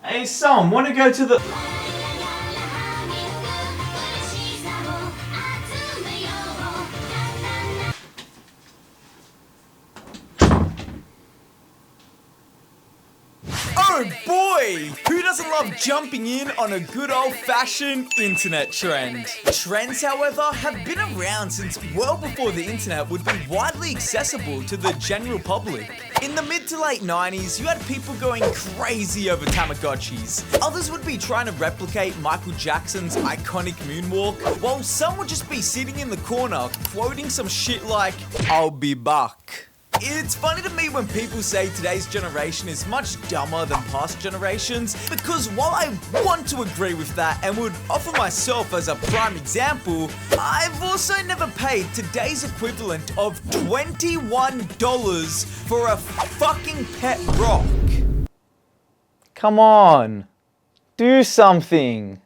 Hey, son, wanna go to the... Oh boy! Who doesn't love jumping in on a good old-fashioned internet trend? Trends, however, have been around since well before the internet would be widely accessible to the general public. In the mid to late 90s, you had people going crazy over Tamagotchis. Others would be trying to replicate Michael Jackson's iconic moonwalk, while some would just be sitting in the corner quoting some shit like, "I'll be back." It's funny to me when people say today's generation is much dumber than past generations, because while I want to agree with that and would offer myself as a prime example, I've also never paid today's equivalent of $21 for a fucking pet rock. Come on. Do something.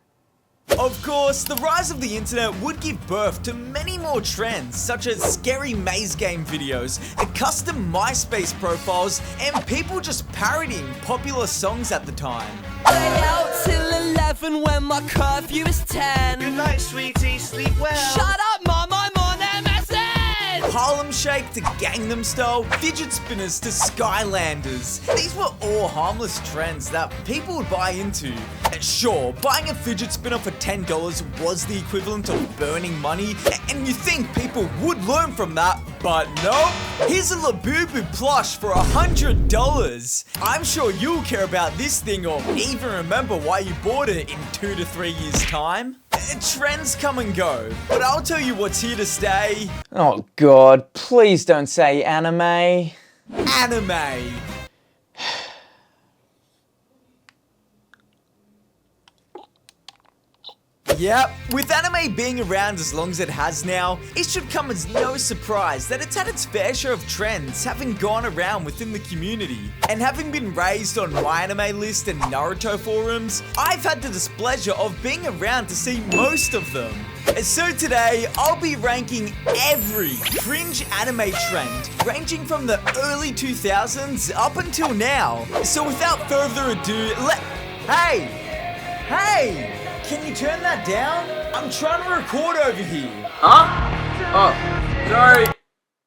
Of course, the rise of the internet would give birth to many more trends, such as scary maze game videos, custom MySpace profiles, and people just parodying popular songs at the time. Stay out till 11 when my curfew is 10. Good night, sweetie, sleep well. Shut up, mum, I'm on MSN! Harlem Shake to Gangnam Style, fidget spinners to Skylanders. These were all harmless trends that people would buy into. Sure, buying a fidget spinner for $10 was the equivalent of burning money, and you think people would learn from that, but nope. Here's a Labubu plush for $100. I'm sure you'll care about this thing or even remember why you bought it in 2 to 3 years' time. Trends come and go, but I'll tell you what's here to stay. Oh god, please don't say anime. Anime. Yep, with anime being around as long as it has now, it should come as no surprise that it's had its fair share of trends having gone around within the community. And having been raised on My Anime List and Naruto forums, I've had the displeasure of being around to see most of them. So today, I'll be ranking every cringe anime trend, ranging from the early 2000s up until now. So without further ado, Hey! Can you turn that down? I'm trying to record over here. Huh? Oh, sorry.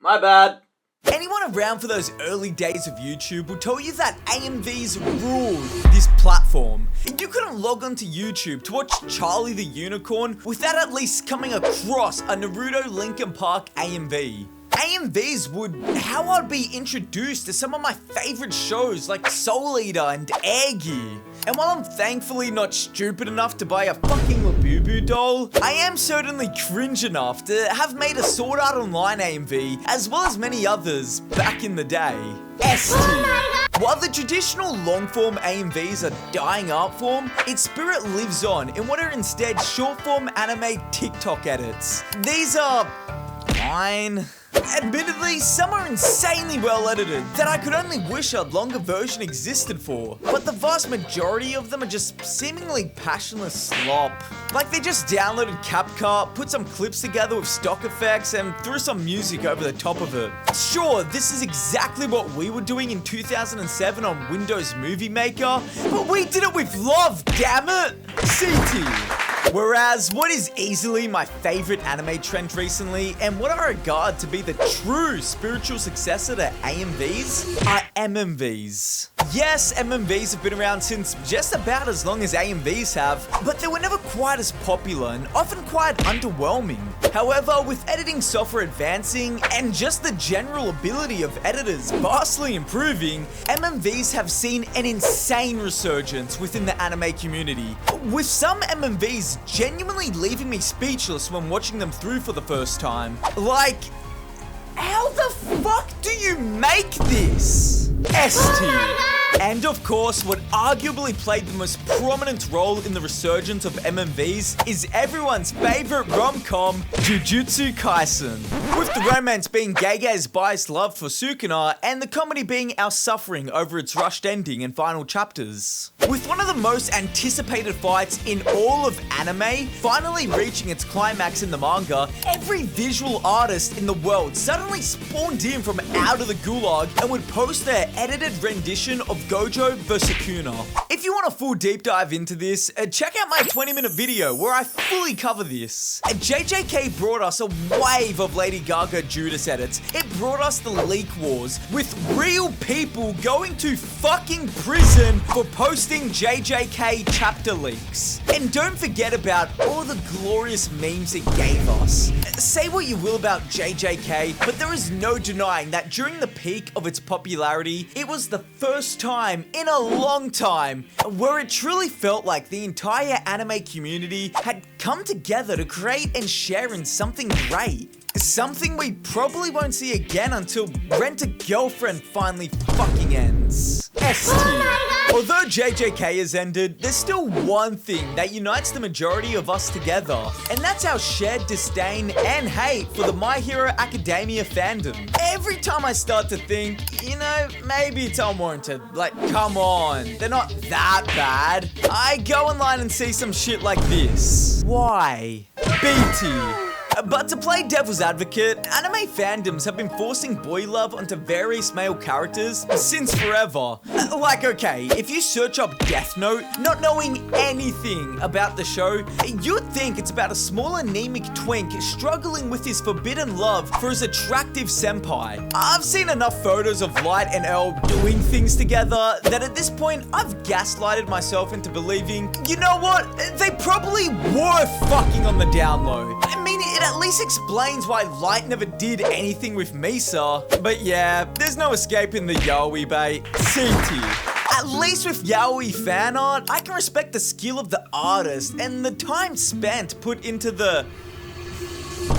My bad. Anyone around for those early days of YouTube will tell you that AMVs ruled this platform. You couldn't log onto YouTube to watch Charlie the Unicorn without at least coming across a Naruto Linkin Park AMV. AMVs would how I'd be introduced to some of my favorite shows like Soul Eater and Air Gear. And while I'm thankfully not stupid enough to buy a fucking Labubu doll, I am certainly cringe enough to have made a Sword Art Online AMV, as well as many others back in the day. S tier. While the traditional long-form AMVs are dying art form, its spirit lives on in what are instead short-form anime TikTok edits. These are fine. Admittedly, some are insanely well edited that I could only wish a longer version existed for, but the vast majority of them are just seemingly passionless slop. Like they just downloaded CapCut, put some clips together with stock effects, and threw some music over the top of it. Sure, this is exactly what we were doing in 2007 on Windows Movie Maker, but we did it with love, damn it! C tier. Whereas, what is easily my favorite anime trend recently, and what I regard to be the true spiritual successor to AMVs, are MMVs. Yes, MMVs have been around since just about as long as AMVs have, but they were never quite as popular and often quite underwhelming. However, with editing software advancing and just the general ability of editors vastly improving, MMVs have seen an insane resurgence within the anime community, with some MMVs genuinely leaving me speechless when watching them through for the first time. Like, how the fuck do you make this? S tier. And of course, what arguably played the most prominent role in the resurgence of MMVs is everyone's favorite rom-com, Jujutsu Kaisen. With the romance being Gege's biased love for Sukuna, and the comedy being our suffering over its rushed ending and final chapters. With one of the most anticipated fights in all of anime finally reaching its climax in the manga, every visual artist in the world suddenly spawned in from out of the gulag and would post their edited rendition of Gojo vs. Sukuna. If you want a full deep dive into this, check out my 20-minute video where I fully cover this. JJK brought us a wave of Lady Gaga Judas edits. It brought us the leak wars with real people going to fucking prison for posting JJK chapter leaks. And don't forget about all the glorious memes it gave us. Say what you will about JJK, but there is no denying that during the peak of its popularity, it was the first time in a long time where it truly felt like the entire anime community had come together to create and share in something great. Something we probably won't see again until Rent a Girlfriend finally fucking ends. S tier. Although JJK has ended, there's still one thing that unites the majority of us together, and that's our shared disdain and hate for the My Hero Academia fandom. Every time I start to think, you know, maybe it's unwarranted, like, come on, they're not that bad, I go online and see some shit like this. Why? BT. But to play devil's advocate, anime fandoms have been forcing boy love onto various male characters since forever. Like, okay, if you search up Death Note, not knowing anything about the show, you'd think it's about a small anemic twink struggling with his forbidden love for his attractive senpai. I've seen enough photos of Light and L doing things together that at this point, I've gaslighted myself into believing, you know what, they probably were fucking on the down low. I mean, it at least explains why Light never did anything with Misa. But yeah, there's no escaping the yaoi bait. C tier. At least with yaoi fan art, I can respect the skill of the artist and the time spent put into the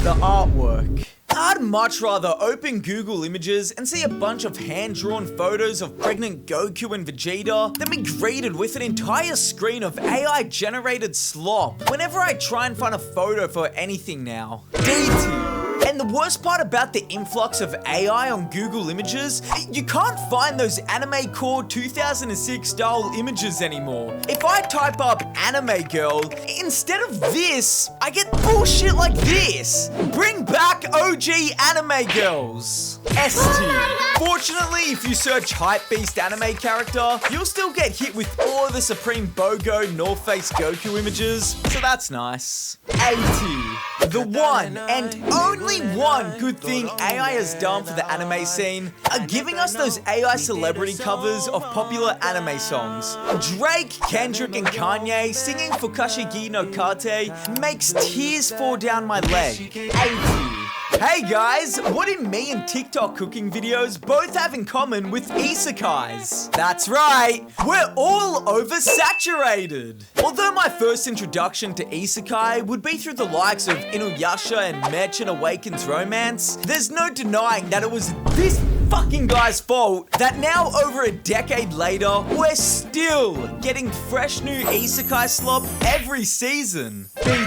artwork. I'd much rather open Google Images and see a bunch of hand-drawn photos of pregnant Goku and Vegeta than be greeted with an entire screen of AI-generated slop whenever I try and find a photo for anything now. D tier. And the worst part about the influx of AI on Google Images, you can't find those Anime Core 2006 style images anymore. If I type up anime girl, instead of this, I get bullshit like this. Bring back OG anime girls. S tier. Fortunately, if you search Hypebeast anime character, you'll still get hit with all the Supreme Bogo North Face Goku images, so that's nice. A tier. The one and only one good thing AI has done for the anime scene are giving us those AI celebrity covers of popular anime songs. Drake, Kendrick, and Kanye singing Fukashi no Kate makes tears fall down my leg. A tier. Hey guys, what do me and TikTok cooking videos both have in common with isekais? That's right, we're all oversaturated. Although my first introduction to isekai would be through the likes of Inuyasha and Merchant Awakens Romance, there's no denying that it was this fucking guy's fault that now over a decade later, we're still getting fresh new isekai slop every season. BT.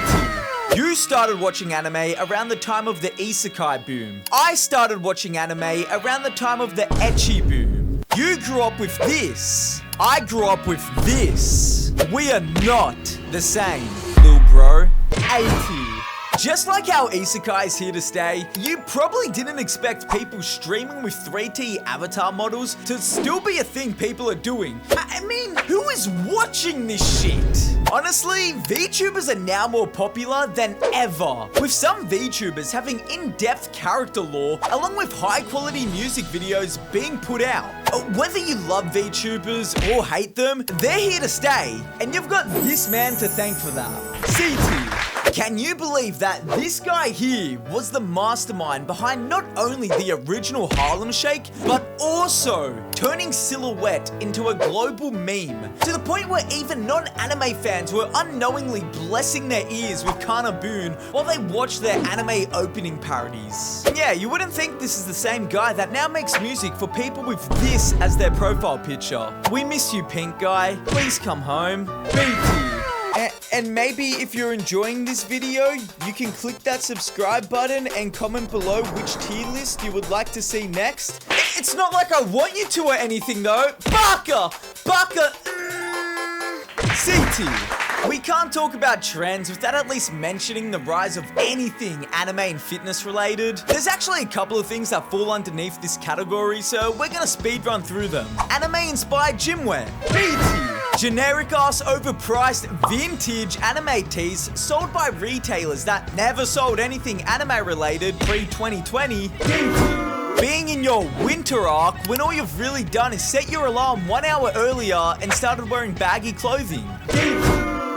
You started watching anime around the time of the isekai boom. I started watching anime around the time of the ecchi boom. You grew up with this. I grew up with this. We are not the same, little bro. A tier. Just like how isekai is here to stay, you probably didn't expect people streaming with 3D avatar models to still be a thing people are doing. I mean, who is watching this shit? Honestly, VTubers are now more popular than ever, with some VTubers having in-depth character lore along with high-quality music videos being put out. Whether you love VTubers or hate them, they're here to stay, and you've got this man to thank for that. C tier. Can you believe that this guy here was the mastermind behind not only the original Harlem Shake, but also turning Silhouette into a global meme, to the point where even non-anime fans were unknowingly blessing their ears with Kana Boon while they watched their anime opening parodies. Yeah, you wouldn't think this is the same guy that now makes music for people with this as their profile picture. We miss you, Pink Guy. Please come home. BT. And maybe if you're enjoying this video, you can click that subscribe button and comment below which tier list you would like to see next. It's not like I want you to or anything though. Baka! C tier. We can't talk about trends without at least mentioning the rise of anything anime and fitness related. There's actually a couple of things that fall underneath this category, so we're gonna speed run through them. Anime inspired gym wear. B tier. Generic ass overpriced vintage anime tees sold by retailers that never sold anything anime related pre-2020. Being in your winter arc when all you've really done is set your alarm 1 hour earlier and started wearing baggy clothing.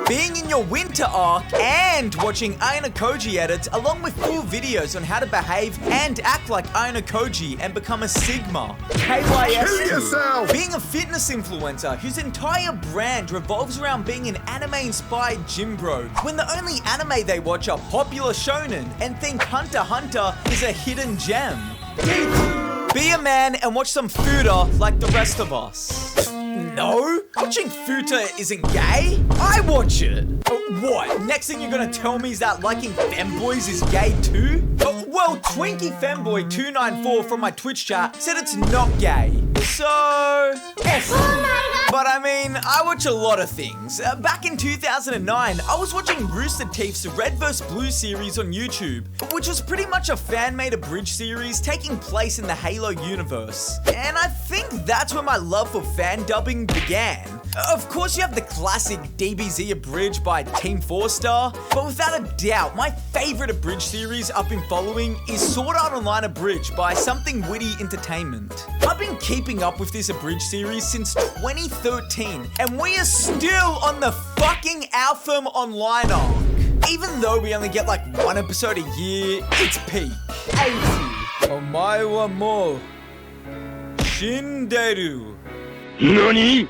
Being in your winter arc and watching Ayano Koji edits along with full videos on how to behave and act like Ayano Koji and become a Sigma. KYS. Being a fitness influencer whose entire brand revolves around being an anime-inspired gym bro when the only anime they watch are popular shonen and think Hunter x Hunter is a hidden gem. Be a man and watch some Futa like the rest of us. No? Watching Futa isn't gay? I watch it. What? Next thing you're gonna tell me is that liking femboys is gay too? Well, Twinkie Femboy 294 from my Twitch chat said it's not gay. So, but I mean, I watch a lot of things. Back in 2009, I was watching Rooster Teeth's Red vs. Blue series on YouTube, which was pretty much a fan-made abridged series taking place in the Halo universe. And I think that's where my love for fan dubbing began. Of course, you have the classic DBZ abridged by Team 4-Star, but without a doubt, my favorite abridged series I've been following is Sword Art Online abridged by Something Witty Entertainment. I've been keeping up with this abridged series since 2013, and we are still on the fucking Alpha Online arc. Even though we only get like 1 episode a year, it's peak. 80. Omae wa mou shinderu. NANI?!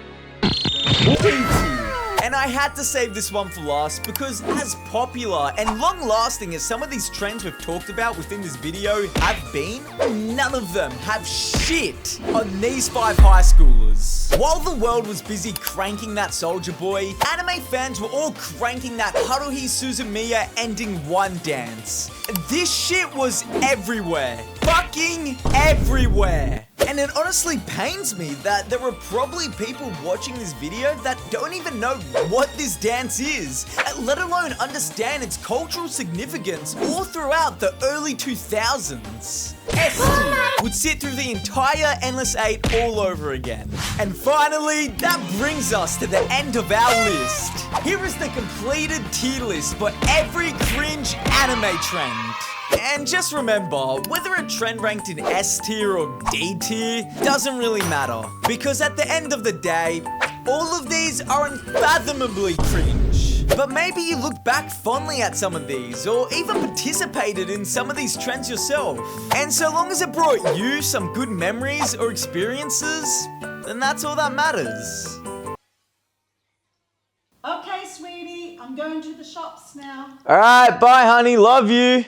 And I had to save this one for last because as popular and long-lasting as some of these trends we've talked about within this video have been, none of them have shit on these 5 high schoolers. While the world was busy cranking that Soulja Boy, anime fans were all cranking that Haruhi Suzumiya ending 1 dance. This shit was everywhere. Fucking everywhere. And it honestly pains me that there are probably people watching this video that don't even know what this dance is, let alone understand its cultural significance all throughout the early 2000s. S would sit through the entire Endless 8 all over again. And finally, that brings us to the end of our list. Here is the completed tier list for every cringe anime trend. And just remember, whether a trend ranked in S tier or D tier doesn't really matter, because at the end of the day, all of these are unfathomably cringe. But maybe you look back fondly at some of these, or even participated in some of these trends yourself. And so long as it brought you some good memories or experiences, then that's all that matters. Okay, sweetie, I'm going to the shops now. Alright, bye honey, love you.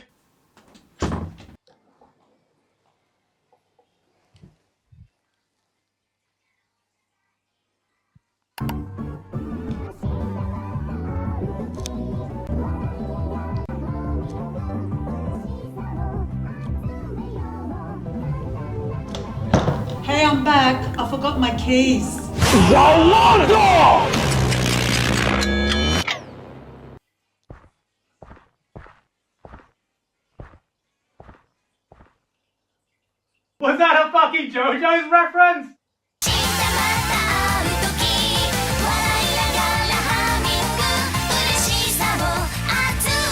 Hey, I'm back. I forgot my keys. Was that a fucking JoJo's reference?